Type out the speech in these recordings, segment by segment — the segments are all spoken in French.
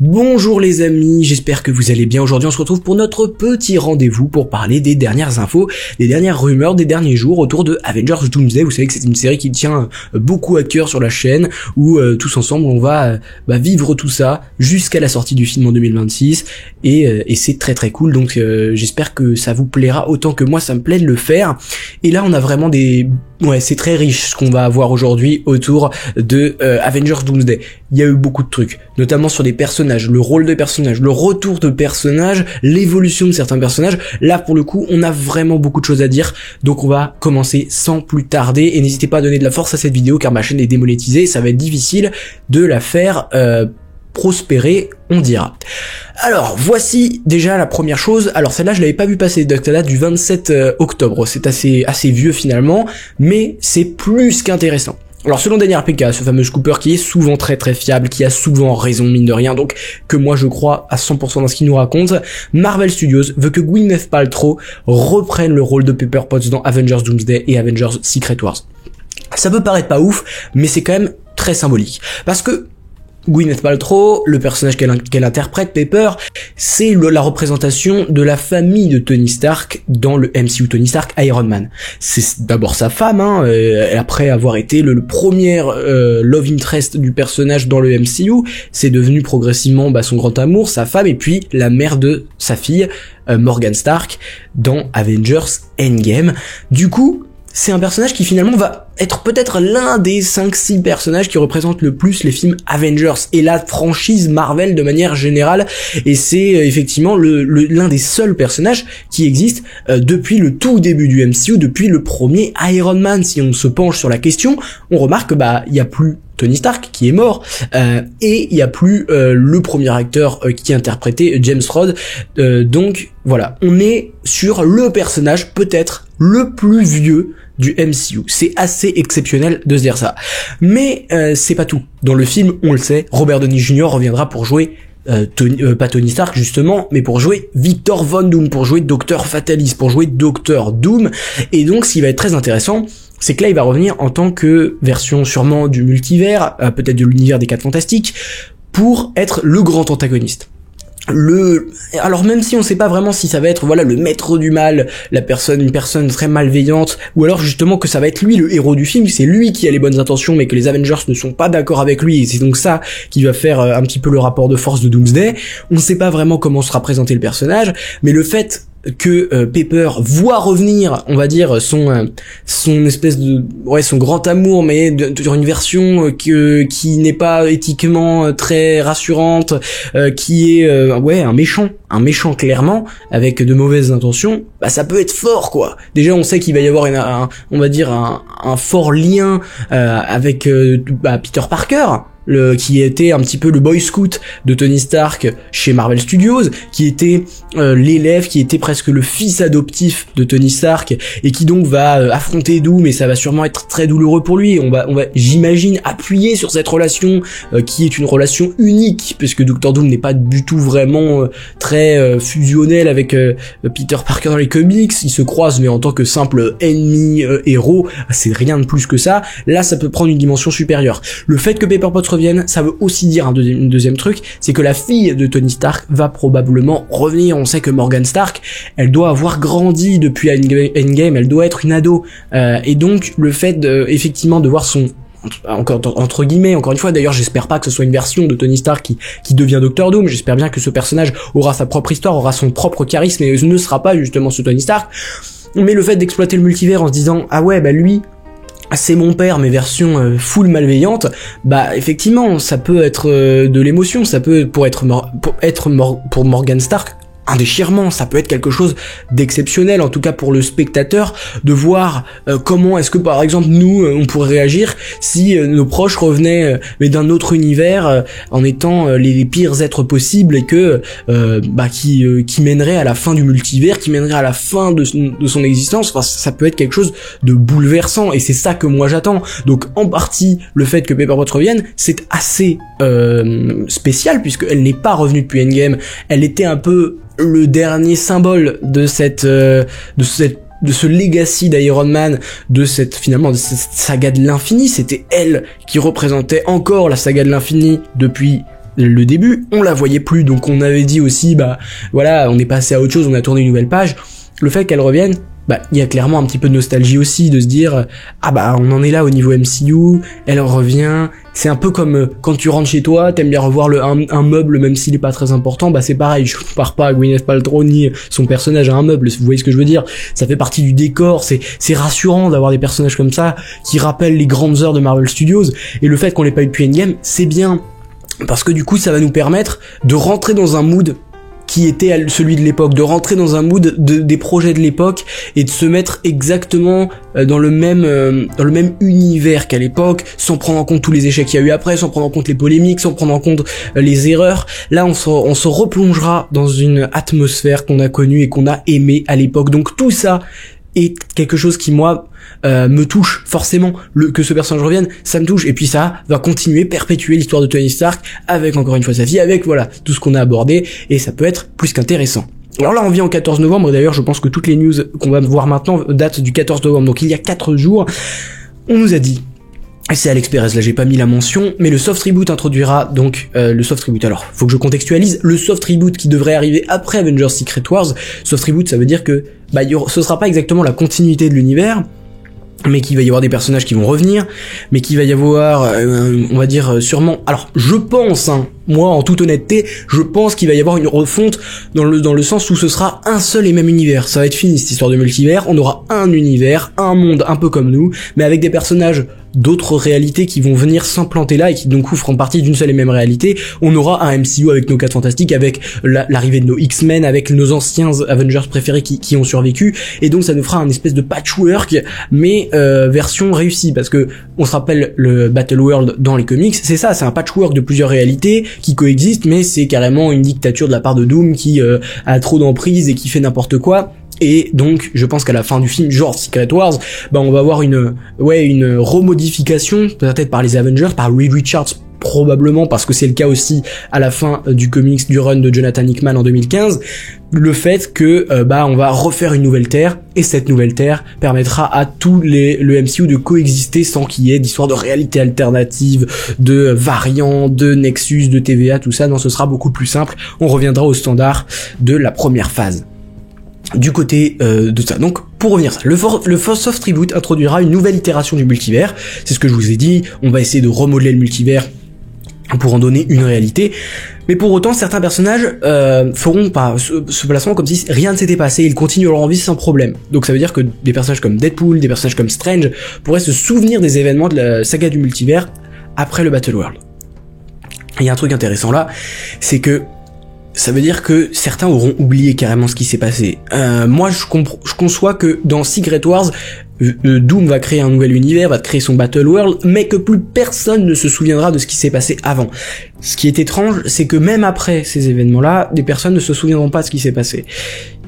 Bonjour les amis, j'espère que vous allez bien. Aujourd'hui on se retrouve pour notre petit rendez-vous pour parler des dernières infos, des dernières rumeurs des derniers jours autour de Avengers Doomsday. Vous savez que c'est une série qui tient beaucoup à cœur sur la chaîne, où tous ensemble on va vivre tout ça jusqu'à la sortie du film en 2026 et c'est très très cool. Donc j'espère que ça vous plaira autant que moi ça me plaît de le faire. Et là on a vraiment c'est très riche ce qu'on va avoir aujourd'hui autour de Avengers Doomsday. Il y a eu beaucoup de trucs, notamment sur des personnages, le rôle de personnages, le retour de personnages, l'évolution de certains personnages. Là, pour le coup, on a vraiment beaucoup de choses à dire, donc on va commencer sans plus tarder. Et n'hésitez pas à donner de la force à cette vidéo, car ma chaîne est démonétisée, et ça va être difficile de la faire prospérer, on dira. Alors, voici déjà la première chose. Alors celle-là, je l'avais pas vu passer, donc ça date du 27 octobre. C'est assez vieux finalement, mais c'est plus qu'intéressant. Alors selon Daniel RPK, ce fameux scooper qui est souvent très très fiable, qui a souvent raison mine de rien, donc que moi je crois à 100% dans ce qu'il nous raconte, Marvel Studios veut que Gwyneth Paltrow reprenne le rôle de Pepper Potts dans Avengers Doomsday et Avengers Secret Wars. Ça peut paraître pas ouf, mais c'est quand même très symbolique, parce que Gwyneth Paltrow, le personnage qu'elle interprète, Pepper, c'est la représentation de la famille de Tony Stark dans le MCU Tony Stark Iron Man. C'est d'abord sa femme, après avoir été le premier love interest du personnage dans le MCU, c'est devenu progressivement son grand amour, sa femme, et puis la mère de sa fille, Morgan Stark, dans Avengers Endgame. Du coup, c'est un personnage qui finalement va être peut-être l'un des 5-6 personnages qui représentent le plus les films Avengers et la franchise Marvel de manière générale, et c'est effectivement l'un des seuls personnages qui existent depuis le tout début du MCU, depuis le premier Iron Man. Si on se penche sur la question, on remarque que il y a plus Tony Stark qui est mort, et il y a plus le premier acteur qui interprétait James Rhodes, donc voilà, on est sur le personnage peut-être le plus vieux du MCU. C'est assez exceptionnel de se dire ça. Mais c'est pas tout. Dans le film, on le sait, Robert Downey Jr. reviendra pour jouer pas Tony Stark justement, mais pour jouer Victor Von Doom, pour jouer Dr Fatalis, pour jouer Dr Doom. Et donc ce qui va être très intéressant, c'est que là il va revenir en tant que version sûrement du multivers, peut-être de l'univers des 4 Fantastiques, pour être le grand antagoniste. Alors même si on sait pas vraiment si ça va être le maître du mal, une personne très malveillante, ou alors justement que ça va être lui le héros du film, c'est lui qui a les bonnes intentions mais que les Avengers ne sont pas d'accord avec lui, et c'est donc ça qui va faire un petit peu le rapport de force de Doomsday. On sait pas vraiment comment sera présenté le personnage, mais le fait que Pepper voit revenir, on va dire, son espèce de son grand amour, mais sur une version qui n'est pas éthiquement très rassurante, qui est un méchant clairement, avec de mauvaises intentions, ça peut être fort quoi. Déjà on sait qu'il va y avoir un fort lien avec Peter Parker, qui était un petit peu le boy scout de Tony Stark chez Marvel Studios, qui était l'élève, qui était presque le fils adoptif de Tony Stark, et qui donc va affronter Doom, et ça va sûrement être très douloureux pour lui. On va j'imagine appuyer sur cette relation qui est une relation unique, puisque Dr Doom n'est pas du tout vraiment très fusionnel avec Peter Parker dans les comics. Ils se croisent, mais en tant que simple ennemi héros, c'est rien de plus que ça. Là ça peut prendre une dimension supérieure. Le fait que Pepper Potts revienne, ça veut aussi dire un deuxième truc, c'est que la fille de Tony Stark va probablement revenir. On sait que Morgan Stark, elle doit avoir grandi depuis Endgame, elle doit être une ado, et donc le fait effectivement de voir son, entre guillemets, encore une fois, d'ailleurs j'espère pas que ce soit une version de Tony Stark qui devient Dr Doom, j'espère bien que ce personnage aura sa propre histoire, aura son propre charisme, et ne sera pas justement ce Tony Stark. Mais le fait d'exploiter le multivers en se disant lui c'est mon père, mais version full malveillante, effectivement ça peut être de l'émotion, ça peut pour Morgan Stark un déchirement, ça peut être quelque chose d'exceptionnel, en tout cas pour le spectateur, de voir comment est-ce que par exemple nous on pourrait réagir si nos proches revenaient mais d'un autre univers, en étant les pires êtres possibles, et que qui mènerait à la fin du multivers, qui mènerait à la fin de son existence. Enfin, ça peut être quelque chose de bouleversant, et c'est ça que moi j'attends. Donc en partie le fait que Pepper Potts revienne, c'est assez spécial, puisque elle n'est pas revenue depuis Endgame, elle était un peu le dernier symbole de ce legacy d'Iron Man, de cette saga de l'infini. C'était elle qui représentait encore la saga de l'infini depuis le début, on la voyait plus, donc on avait dit aussi, bah voilà, on est passé à autre chose, on a tourné une nouvelle page. Le fait qu'elle revienne, bah il y a clairement un petit peu de nostalgie aussi, de se dire ah bah on en est là au niveau MCU, elle revient. C'est un peu comme quand tu rentres chez toi, t'aimes bien revoir un meuble même s'il est pas très important, bah c'est pareil, je compare pas à Gwyneth Paltrow ni son personnage à un meuble, vous voyez ce que je veux dire, ça fait partie du décor, c'est rassurant d'avoir des personnages comme ça qui rappellent les grandes heures de Marvel Studios, et le fait qu'on l'ait pas eu depuis Endgame, c'est bien, parce que du coup ça va nous permettre de rentrer dans un mood qui était celui de l'époque, de rentrer dans un mood des projets de l'époque et de se mettre exactement dans le même univers qu'à l'époque, sans prendre en compte tous les échecs qu'il y a eu après, sans prendre en compte les polémiques, sans prendre en compte les erreurs. Là, on se replongera dans une atmosphère qu'on a connue et qu'on a aimée à l'époque. Donc tout ça est quelque chose qui, moi, me touche forcément. Que ce personnage revienne, ça me touche, et puis ça va continuer, perpétuer l'histoire de Tony Stark avec encore une fois sa fille, avec voilà tout ce qu'on a abordé, et ça peut être plus qu'intéressant. Alors là on vient au 14 novembre, d'ailleurs je pense que toutes les news qu'on va voir maintenant datent du 14 novembre, donc il y a 4 jours, on nous a dit, c'est Alex Perez, là j'ai pas mis la mention, mais le soft reboot introduira donc le soft reboot. Alors faut que je contextualise, le soft reboot qui devrait arriver après Avengers Secret Wars. Soft reboot, ça veut dire que ce sera pas exactement la continuité de l'univers, mais qu'il va y avoir des personnages qui vont revenir, mais qu'il va y avoir, on va dire sûrement, alors je pense, moi en toute honnêteté, je pense qu'il va y avoir une refonte dans le sens où ce sera un seul et même univers. Ça va être fini cette histoire de multivers, on aura un univers, un monde un peu comme nous, mais avec des personnages d'autres réalités qui vont venir s'implanter là et qui donc feront partie d'une seule et même réalité. On aura un MCU avec nos 4 fantastiques, avec l'arrivée de nos X-Men, avec nos anciens Avengers préférés qui ont survécu, et donc ça nous fera un espèce de patchwork, mais version réussie, parce que on se rappelle le Battle World dans les comics, c'est ça, c'est un patchwork de plusieurs réalités qui coexistent, mais c'est carrément une dictature de la part de Doom qui a trop d'emprise et qui fait n'importe quoi. Et donc, je pense qu'à la fin du film, genre Secret Wars, on va avoir une remodification, peut-être par les Avengers, par Reed Richards, probablement, parce que c'est le cas aussi à la fin du comics, du run de Jonathan Hickman en 2015, le fait que, on va refaire une nouvelle Terre, et cette nouvelle Terre permettra à tout le MCU de coexister sans qu'il y ait d'histoire de réalité alternative, de variants, de Nexus, de TVA, tout ça. Non, ce sera beaucoup plus simple. On reviendra au standard de la première phase. Du côté de ça. Donc pour revenir à ça, le soft reboot introduira une nouvelle itération du multivers, c'est ce que je vous ai dit, on va essayer de remodeler le multivers pour en donner une réalité, mais pour autant certains personnages feront pas ce placement comme si rien ne s'était passé, ils continuent leur vie sans problème. Donc ça veut dire que des personnages comme Deadpool, des personnages comme Strange pourraient se souvenir des événements de la saga du multivers après le Battle World. Il y a un truc intéressant là, c'est que ça veut dire que certains auront oublié carrément ce qui s'est passé. Moi, je conçois que dans Secret Wars, Doom va créer un nouvel univers, va créer son Battle World, mais que plus personne ne se souviendra de ce qui s'est passé avant. Ce qui est étrange, c'est que même après ces événements-là, des personnes ne se souviendront pas de ce qui s'est passé.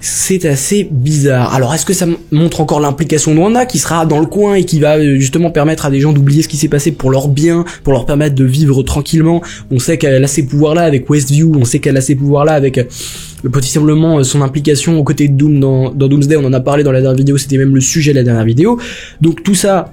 C'est assez bizarre. Alors, est-ce que ça montre encore l'implication de Wanda qui sera dans le coin et qui va justement permettre à des gens d'oublier ce qui s'est passé pour leur bien, pour leur permettre de vivre tranquillement? On sait qu'elle a ces pouvoirs-là avec Westview, on sait qu'elle a ces pouvoirs-là avec potentiellement son implication aux côtés de Doom dans Doomsday, on en a parlé dans la dernière vidéo, c'était même le sujet de la dernière vidéo. Donc tout ça,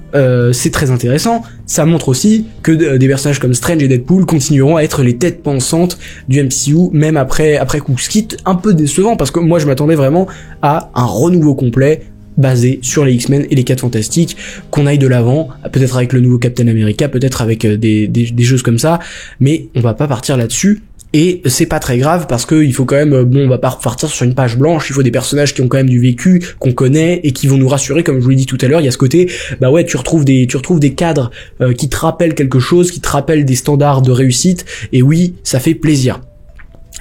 c'est très intéressant. Ça montre aussi que des personnages comme Strange et Deadpool continueront à être les têtes pensantes du MCU, même après coup. Ce qui est un peu décevant, parce que moi je m'attendais vraiment à un renouveau complet, basé sur les X-Men et les 4 Fantastiques, qu'on aille de l'avant, peut-être avec le nouveau Captain America, peut-être avec des choses comme ça, mais on va pas partir là-dessus. Et c'est pas très grave parce que il faut quand même, on va pas repartir sur une page blanche, il faut des personnages qui ont quand même du vécu, qu'on connaît et qui vont nous rassurer, comme je vous l'ai dit tout à l'heure. Il y a ce côté, tu retrouves des cadres qui te rappellent quelque chose, qui te rappellent des standards de réussite, et oui, ça fait plaisir.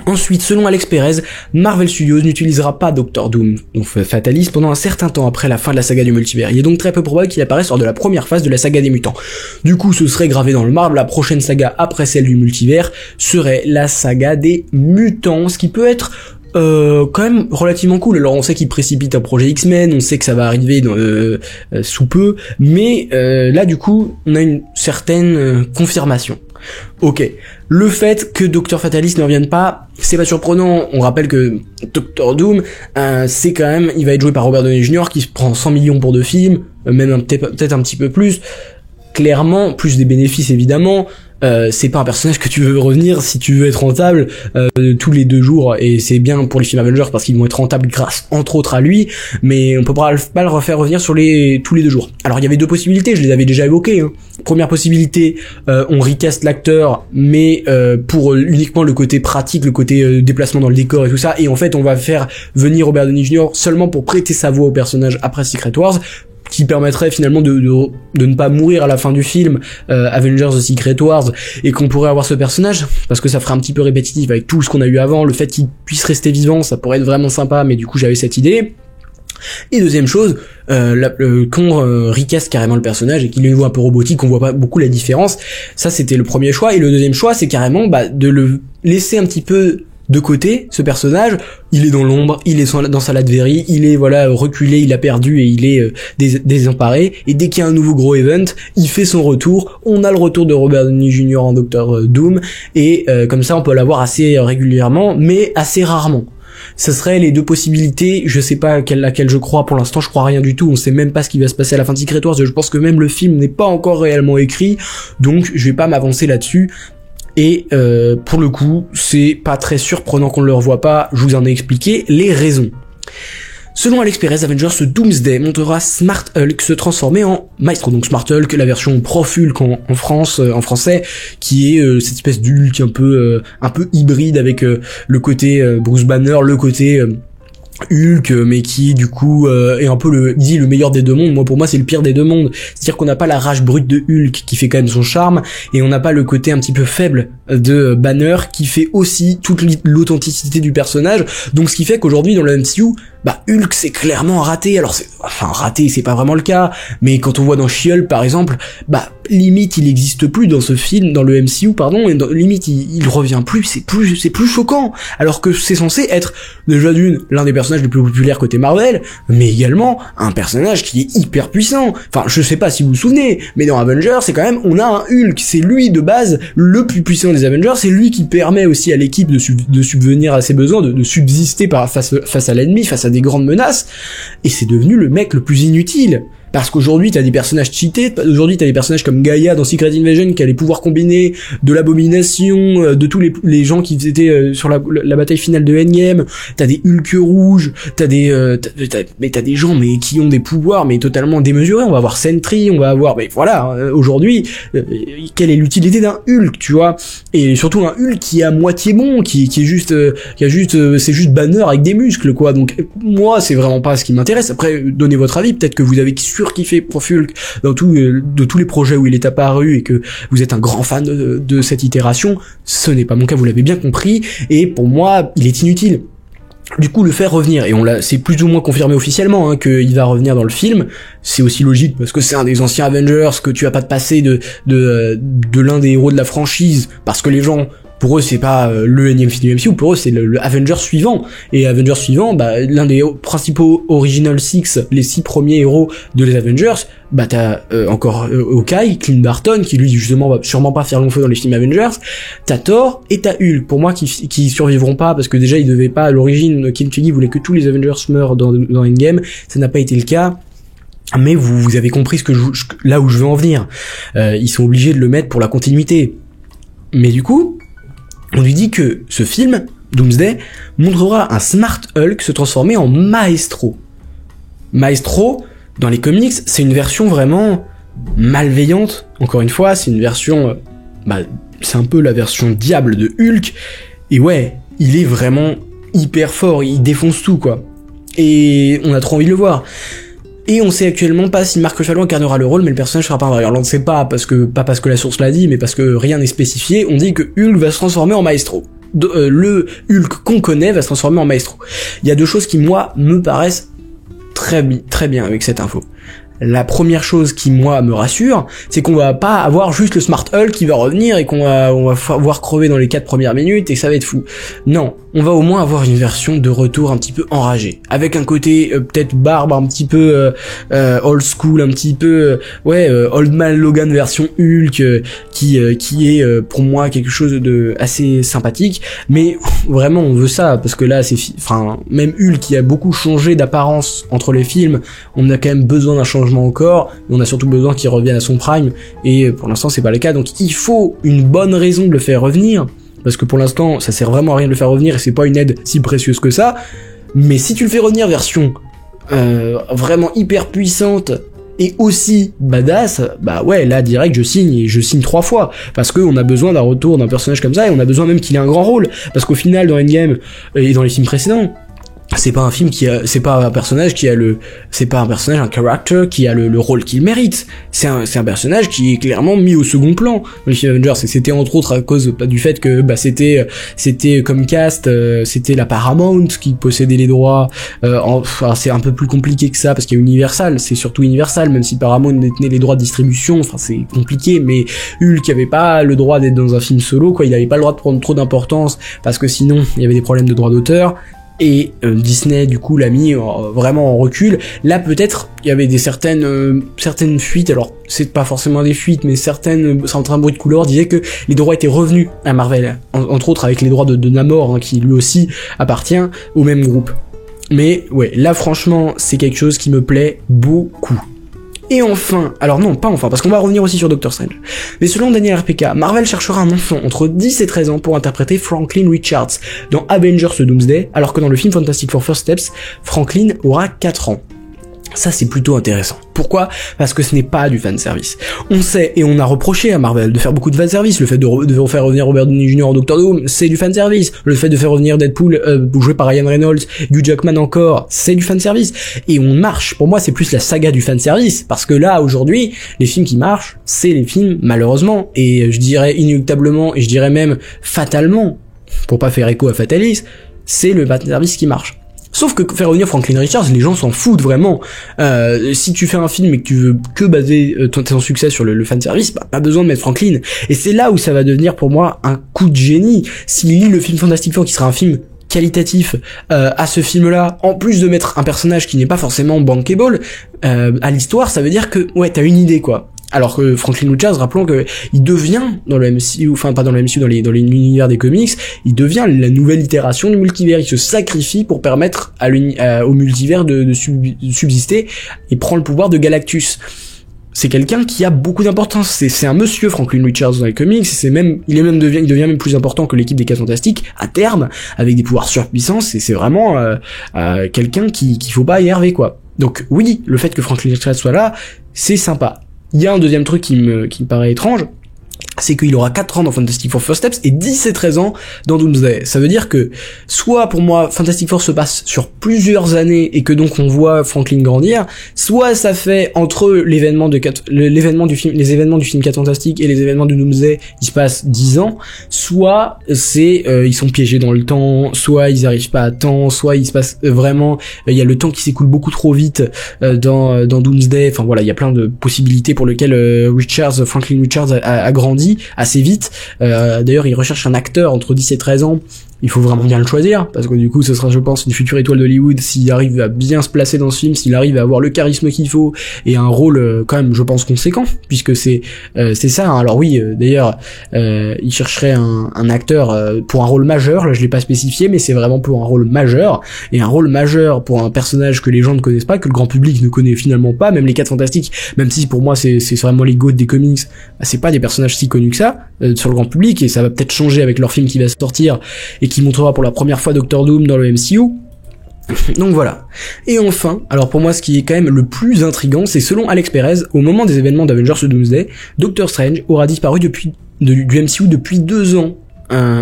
Ensuite, selon Alex Perez, Marvel Studios n'utilisera pas Dr. Doom, ou Fatalis, pendant un certain temps après la fin de la saga du multivers. Il est donc très peu probable qu'il apparaisse lors de la première phase de la saga des mutants. Du coup, ce serait gravé dans le marbre, la prochaine saga après celle du multivers serait la saga des mutants, ce qui peut être quand même relativement cool. Alors on sait qu'il précipite un projet X-Men, on sait que ça va arriver sous peu, mais là du coup, on a une certaine confirmation. Ok, le fait que Dr. Fatalis ne revienne pas, c'est pas surprenant. On rappelle que Dr. Doom, c'est quand même, il va être joué par Robert Downey Jr. qui se prend 100 millions pour 2 films, même peut-être un petit peu plus. clairement, plus des bénéfices évidemment, c'est pas un personnage que tu veux revenir si tu veux être rentable tous les 2 jours, et c'est bien pour les films Avengers parce qu'ils vont être rentables grâce entre autres à lui, mais on peut pas le refaire revenir tous les 2 jours. Alors il y avait 2 possibilités, je les avais déjà évoquées, hein. Première possibilité, on recast l'acteur, mais pour uniquement le côté pratique, le côté déplacement dans le décor et tout ça, et en fait on va faire venir Robert Downey Jr. seulement pour prêter sa voix au personnage après Secret Wars, qui permettrait finalement de ne pas mourir à la fin du film Avengers The Secret Wars, et qu'on pourrait avoir ce personnage, parce que ça ferait un petit peu répétitif avec tout ce qu'on a eu avant, le fait qu'il puisse rester vivant, ça pourrait être vraiment sympa, mais du coup j'avais cette idée. Et deuxième chose, qu'on recast carrément le personnage et qu'il ait une voix un peu robotique, on voit pas beaucoup la différence, ça c'était le premier choix, et le deuxième choix c'est carrément de le laisser un petit peu de côté, ce personnage, il est dans l'ombre, il est dans sa Latverie, il est reculé, il a perdu et il est désemparé, et dès qu'il y a un nouveau gros event, il fait son retour, on a le retour de Robert Downey Jr. en Docteur Doom, et comme ça on peut l'avoir assez régulièrement, mais assez rarement. Ce seraient les 2 possibilités, je sais pas laquelle je crois, pour l'instant je crois rien du tout, on sait même pas ce qui va se passer à la fin de Secret Wars, je pense que même le film n'est pas encore réellement écrit, donc je vais pas m'avancer là-dessus. Et pour le coup, c'est pas très surprenant qu'on ne le revoie pas, je vous en ai expliqué les raisons. Selon Alex Perez, Avengers Doomsday montrera Smart Hulk se transformer en Maestro, donc Smart Hulk, la version Prof Hulk en France, en français, qui est cette espèce d'Hulk un peu hybride avec le côté Bruce Banner, le côté Hulk, mais qui du coup est un peu le meilleur des 2 mondes. Moi, pour moi, c'est le pire des 2 mondes. C'est-à-dire qu'on n'a pas la rage brute de Hulk qui fait quand même son charme, et on n'a pas le côté un petit peu faible de Banner qui fait aussi toute l'authenticité du personnage. Donc ce qui fait qu'aujourd'hui dans le MCU, Hulk c'est clairement raté. Alors raté, c'est pas vraiment le cas, mais quand on voit dans She-Hulk par exemple, limite il existe plus dans ce film, dans le MCU pardon, et limite il revient plus, c'est plus choquant, alors que c'est censé être déjà l'un des personnages les plus populaires côté Marvel, mais également un personnage qui est hyper puissant. Enfin, je sais pas si vous vous souvenez, mais dans Avengers, c'est quand même, on a un Hulk, c'est lui de base le plus puissant des Avengers, c'est lui qui permet aussi à l'équipe de subvenir à ses besoins, de subsister face à l'ennemi, face à des grandes menaces, et c'est devenu le mec le plus inutile. Parce qu'aujourd'hui, t'as des personnages cheatés, aujourd'hui t'as des personnages comme Gaïa dans Secret Invasion qui a les pouvoirs combinés de l'Abomination, de tous les gens qui étaient sur la bataille finale de Endgame, t'as des Hulk rouges, t'as des gens mais qui ont des pouvoirs mais totalement démesurés, on va avoir Sentry, on va avoir, mais voilà, aujourd'hui, quelle est l'utilité d'un Hulk, tu vois, et surtout un Hulk qui est à moitié bon, qui est juste, c'est juste Banner avec des muscles, quoi, donc moi c'est vraiment pas ce qui m'intéresse. Après, donnez votre avis, peut-être que vous avez surkiffé Prof Hulk de tous les projets où il est apparu et que vous êtes un grand fan de cette itération. Ce n'est pas mon cas, vous l'avez bien compris, et pour moi il est inutile. Du coup, le faire revenir, et c'est plus ou moins confirmé officiellement qu'il va revenir dans le film, c'est aussi logique parce que c'est un des anciens Avengers, que tu vas pas te passer de l'un des héros de la franchise, parce que les gens, pour eux c'est pas le énième film du MCU, pour eux c'est le Avenger suivant, et Avenger suivant, l'un des principaux Original Six, les 6 premiers héros de les Avengers, t'as encore Hawkeye, Clint Barton, qui lui justement va sûrement pas faire long feu dans les films Avengers, t'as Thor et t'as Hulk, pour moi qui survivront pas, parce que déjà ils devaient pas, à l'origine, Kevin Feige voulait que tous les Avengers meurent dans Endgame, ça n'a pas été le cas. Mais vous avez compris là où je veux en venir. Ils sont obligés de le mettre pour la continuité. Mais du coup, on lui dit que ce film, Doomsday, montrera un Smart Hulk se transformer en Maestro. Maestro, dans les comics, c'est une version vraiment malveillante. Encore une fois, c'est une version... c'est un peu la version diable de Hulk. Et ouais, il est vraiment hyper fort, il défonce tout, quoi. Et on a trop envie de le voir. Et on sait actuellement pas si Mark Ruffalo incarnera le rôle, mais le personnage sera pas vrai. Alors on ne sait pas, pas parce que la source l'a dit, mais parce que rien n'est spécifié. On dit que Hulk va se transformer en Maestro. Le Hulk qu'on connaît va se transformer en Maestro. Il y a 2 choses qui, moi, me paraissent très bien avec cette info. La première chose qui, moi, me rassure, c'est qu'on va pas avoir juste le Smart Hulk qui va revenir et qu'on va voir crever dans les 4 premières minutes et que ça va être fou. Non, on va au moins avoir une version de retour un petit peu enragée, avec un côté peut-être barbe un petit peu old school, un petit peu Old Man Logan version Hulk, qui est pour moi quelque chose de assez sympathique. Mais vraiment on veut ça, parce que là même Hulk qui a beaucoup changé d'apparence entre les films, on a quand même besoin d'un changement changements encore, mais on a surtout besoin qu'il revienne à son prime, et pour l'instant c'est pas le cas, donc il faut une bonne raison de le faire revenir, parce que pour l'instant ça sert vraiment à rien de le faire revenir, et c'est pas une aide si précieuse que ça, mais si tu le fais revenir version vraiment hyper puissante, et aussi badass, bah ouais, là direct je signe, et je signe 3 fois, parce que on a besoin d'un retour d'un personnage comme ça, et on a besoin même qu'il ait un grand rôle, parce qu'au final dans Endgame et dans les films précédents, c'est pas un film c'est pas un personnage un character qui a le rôle qu'il mérite. C'est un personnage qui est clairement mis au second plan dans les films Avengers, et c'était entre autres à cause du fait que c'était comme cast, c'était la Paramount qui possédait les droits. C'est un peu plus compliqué que ça parce qu'il y a Universal, c'est surtout Universal, même si Paramount détenait les droits de distribution. Enfin, c'est compliqué, mais Hulk avait pas le droit d'être dans un film solo, quoi. Il avait pas le droit de prendre trop d'importance parce que sinon il y avait des problèmes de droits d'auteur. Et Disney du coup l'a mis vraiment en recul. Là peut-être il y avait certaines fuites, alors c'est pas forcément des fuites, mais certains bruits de couloir disaient que les droits étaient revenus à Marvel, entre autres avec les droits de Namor, hein, qui lui aussi appartient au même groupe. Mais ouais, là franchement c'est quelque chose qui me plaît beaucoup. Et enfin, alors non, pas enfin, parce qu'on va revenir aussi sur Doctor Strange. Mais selon Daniel RPK, Marvel cherchera un enfant entre 10 et 13 ans pour interpréter Franklin Richards dans Avengers Doomsday, alors que dans le film Fantastic Four First Steps, Franklin aura 4 ans. Ça c'est plutôt intéressant. Pourquoi ? Parce que ce n'est pas du fanservice. On sait, et on a reproché à Marvel de faire beaucoup de fanservice. Le fait de faire revenir Robert Downey Jr. en Doctor Doom, c'est du fanservice. Le fait de faire revenir Deadpool, joué par Ryan Reynolds, Hugh Jackman encore, c'est du fanservice. Et on marche. Pour moi, c'est plus la saga du fanservice. Parce que là, aujourd'hui, les films qui marchent, c'est les films, malheureusement, et je dirais inéluctablement, et je dirais même fatalement, pour pas faire écho à Fatalis, c'est le fanservice qui marche. Sauf que faire revenir Franklin Richards, les gens s'en foutent vraiment. Si tu fais un film et que tu veux que baser ton succès sur le fanservice, bah pas besoin de mettre Franklin. Et c'est là où ça va devenir pour moi un coup de génie. S'il lit le film Fantastic Four, qui sera un film qualitatif à ce film-là, en plus de mettre un personnage qui n'est pas forcément bankable à l'histoire, ça veut dire que ouais, t'as une idée quoi. Alors que Franklin Richards, rappelons que il devient dans le MCU, enfin pas dans le MCU, dans l'univers des comics, il devient la nouvelle itération du multivers. Il se sacrifie pour permettre au multivers de subsister et prend le pouvoir de Galactus. C'est quelqu'un qui a beaucoup d'importance. C'est un monsieur Franklin Richards dans les comics. Il devient même plus important que l'équipe des 4 Fantastiques à terme, avec des pouvoirs surpuissants. C'est vraiment quelqu'un qu'il faut pas énerver quoi. Donc oui, le fait que Franklin Richards soit là, c'est sympa. Il y a un deuxième truc qui me paraît étrange, c'est qu'il aura 4 ans dans Fantastic Four First Steps et 10 et 13 ans dans Doomsday. Ça veut dire que, soit pour moi, Fantastic Four se passe sur plusieurs années et que donc on voit Franklin grandir, soit ça fait entre les événements du film 4 Fantastiques et les événements de Doomsday, il se passe 10 ans, soit c'est, ils sont piégés dans le temps, soit ils arrivent pas à temps, soit il se passe vraiment, il y a le temps qui s'écoule beaucoup trop vite, dans Doomsday, enfin voilà, il y a plein de possibilités pour lesquelles Franklin Richards a grandi assez vite. D'ailleurs, il recherche un acteur entre 10 et 13 ans. Il faut vraiment bien le choisir, parce que du coup, ce sera, je pense, une future étoile d'Hollywood s'il arrive à bien se placer dans ce film, s'il arrive à avoir le charisme qu'il faut, et un rôle, quand même, je pense, conséquent, puisque c'est ça, hein. Alors oui, d'ailleurs, il chercherait un acteur pour un rôle majeur, là je l'ai pas spécifié, mais c'est vraiment pour un rôle majeur, et un rôle majeur pour un personnage que les gens ne connaissent pas, que le grand public ne connaît finalement pas, même les 4 Fantastiques, même si pour moi c'est vraiment les goats des comics, bah, c'est pas des personnages si connus que ça, sur le grand public, et ça va peut-être changer avec leur film qui va sortir, et qui montrera pour la première fois Doctor Doom dans le MCU. Donc voilà. Et enfin, alors pour moi ce qui est quand même le plus intriguant, c'est selon Alex Perez, au moment des événements d'Avengers Doomsday, Doctor Strange aura disparu du MCU depuis 2 ans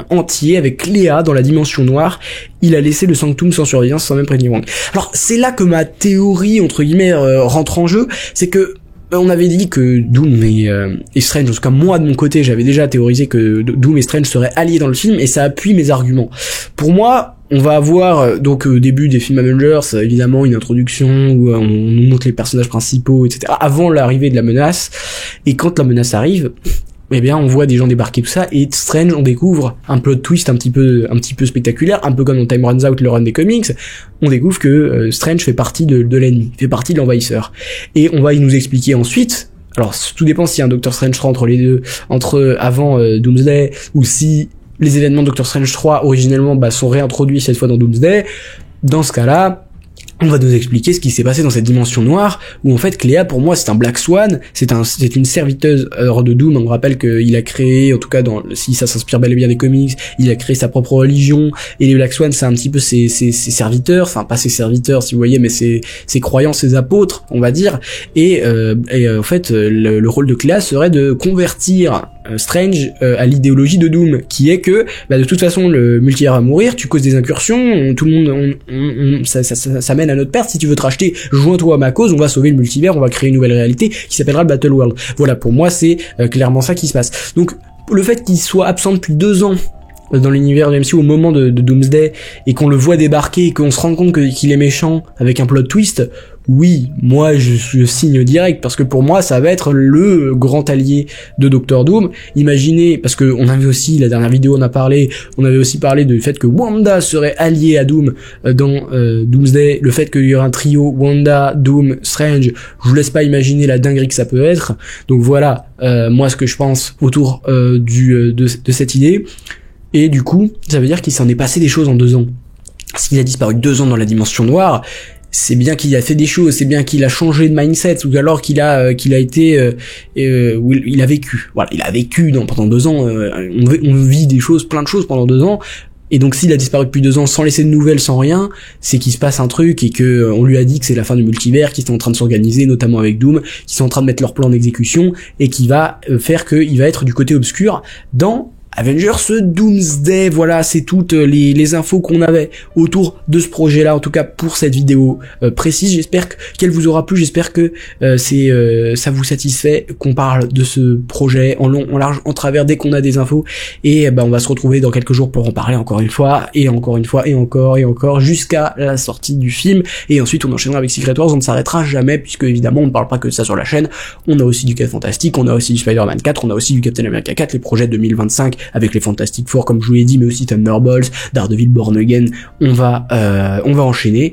entier avec Léa dans la dimension noire. Il a laissé le Sanctum sans surveillance sans même prévenir Wong. Alors c'est là que ma théorie entre guillemets rentre en jeu, c'est que on avait dit que Doom et Strange, en tout cas moi de mon côté, j'avais déjà théorisé que Doom et Strange seraient alliés dans le film, et ça appuie mes arguments. Pour moi, on va avoir donc au début des films Avengers, évidemment une introduction où on nous montre les personnages principaux, etc. avant l'arrivée de la menace, et quand la menace arrive, eh bien on voit des gens débarquer, tout ça, et Strange, on découvre un plot twist un petit peu spectaculaire, un peu comme dans Time Runs Out, le run des comics. On découvre que Strange fait partie de l'ennemi, fait partie de l'envahisseur, et on va nous expliquer ensuite. Alors tout dépend si un Doctor Strange 3 entre les deux, avant Doomsday, ou si les événements de Doctor Strange 3 originellement sont réintroduits cette fois dans Doomsday. Dans ce cas-là, on va nous expliquer ce qui s'est passé dans cette dimension noire, où en fait Clea pour moi c'est un Black Swan, c'est une serviteuse de Doom. On rappelle qu'il a créé, en tout cas si ça s'inspire bel et bien des comics, il a créé sa propre religion, et les Black Swan c'est un petit peu ses serviteurs, enfin pas ses serviteurs si vous voyez, mais ses croyants, ses apôtres on va dire, et en fait le rôle de Clea serait de convertir Strange à l'idéologie de Doom, qui est que de toute façon le multivers va mourir, tu causes des incursions, tout le monde ça mène à notre perte. Si tu veux te racheter, joins-toi à ma cause, on va sauver le multivers, on va créer une nouvelle réalité qui s'appellera le Battle World. Voilà, pour moi c'est clairement ça qui se passe. Donc le fait qu'il soit absent depuis 2 ans dans l'univers de MCU au moment de Doomsday, et qu'on le voit débarquer et qu'on se rend compte qu'il est méchant avec un plot twist, oui, moi je signe direct, parce que pour moi ça va être le grand allié de Doctor Doom. Imaginez, parce que on avait aussi, la dernière vidéo on avait aussi parlé du fait que Wanda serait alliée à Doom dans Doomsday, le fait qu'il y aurait un trio Wanda, Doom, Strange, je vous laisse pas imaginer la dinguerie que ça peut être. Donc voilà, moi ce que je pense autour de cette idée. Et du coup, ça veut dire qu'il s'en est passé des choses en 2 ans. S'il a disparu 2 ans dans la dimension noire, c'est bien qu'il a fait des choses, c'est bien qu'il a changé de mindset, ou alors qu'il a été, il a vécu. Voilà, il a vécu pendant 2 ans. On vit des choses, plein de choses pendant 2 ans. Et donc s'il a disparu depuis 2 ans sans laisser de nouvelles, sans rien, c'est qu'il se passe un truc, et que on lui a dit que c'est la fin du multivers, qu'ils sont en train de s'organiser, notamment avec Doom, qu'ils sont en train de mettre leur plan en exécution, et qui va faire qu'il va être du côté obscur dans Avengers Doomsday. Voilà, c'est toutes les infos qu'on avait autour de ce projet-là, en tout cas pour cette vidéo précise. J'espère qu'elle vous aura plu, j'espère que ça vous satisfait qu'on parle de ce projet en long, en large, en travers, dès qu'on a des infos. Et on va se retrouver dans quelques jours pour en parler encore une fois, et encore une fois, et encore, jusqu'à la sortie du film. Et ensuite on enchaînera avec Secret Wars, on ne s'arrêtera jamais, puisque évidemment on ne parle pas que de ça sur la chaîne. On a aussi du 4 Fantastique, on a aussi du Spider-Man 4, on a aussi du Captain America 4, les projets 2025 avec les Fantastic Four comme je vous l'ai dit, mais aussi Thunderbolts, Daredevil, Born Again. On va enchaîner.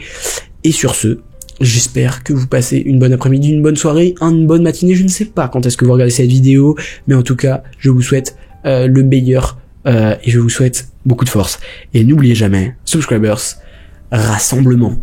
Et sur ce, j'espère que vous passez une bonne après-midi, une bonne soirée, une bonne matinée. Je ne sais pas quand est-ce que vous regardez cette vidéo, mais en tout cas, je vous souhaite le meilleur, et je vous souhaite beaucoup de force. Et n'oubliez jamais, subscribers, rassemblement.